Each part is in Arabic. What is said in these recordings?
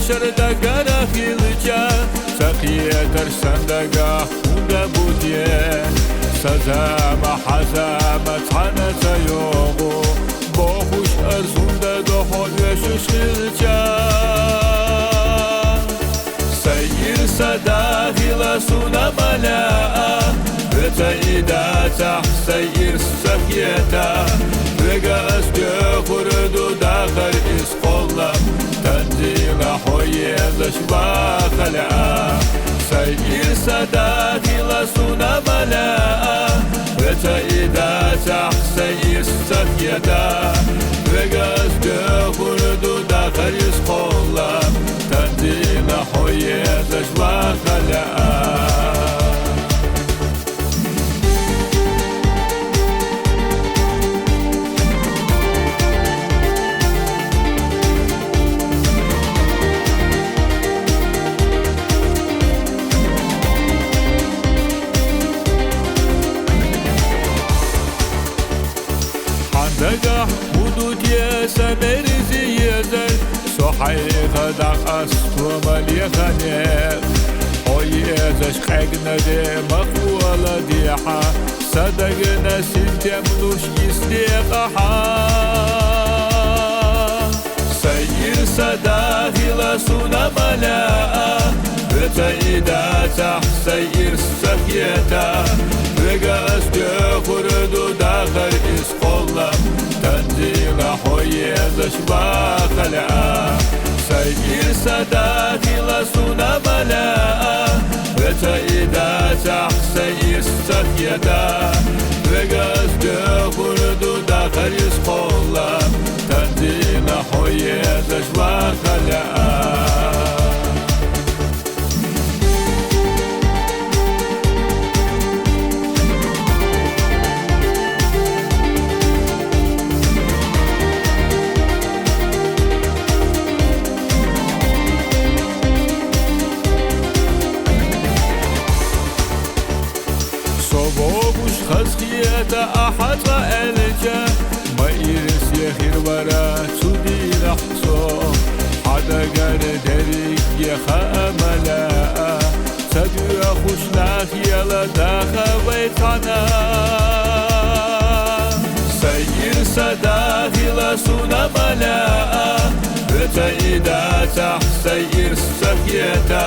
شردگره خیلچه سخیتر سندگه خونده بودیه سزم حزم تنت یوغو با خوش ارزونده ده حالوشش خیلچه سیر صداقی لسونه ملاء بتایداته سیر سخیته بگه از گخورد و داخل اسقلم تنزیل حویزش باخلعه سیر صداقی لسونه ملاء بتایداته سیر سخیته بگه از گخورد و داخل اسقلم تنزیل حویزش باخلعه دقه حدودیه سمریزی یزر صحیقه دق استو ملیخانه اویزش خگنده مقوله دیحه صدق نسیم تملوش استیقها سیر صداقی لسونه ملاء بتایداته سیر سخیته بگه از گخورد و داخل اسقلم تنزیل حویزش باخلعه سیر صداقی لسونه ملاء بتایداته سیر سخیته بگه از گخورد و داخل اسقلم تنزیل حویزش باخلعه صبوش خزخية أحد رأيلك ما يرس يخير ورا تودي لحصو حدا قال دريك يخا ملاء سدو يخوش لاخي لداخ بيتنا سير صداقي لسونه ملاء بتایداته سیر سخیته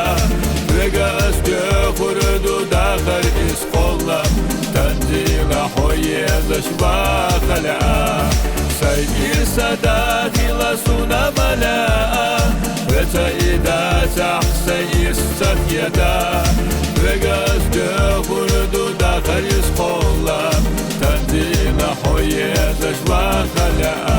بگه از گخورد و داخل اسقلم تنزیل حویزش باخلعه سیر صداقی لسونه ملاء بتایداته سیر سخیته بگه از گخورد و داخل اسقلم تنزیل حویزش باخلعه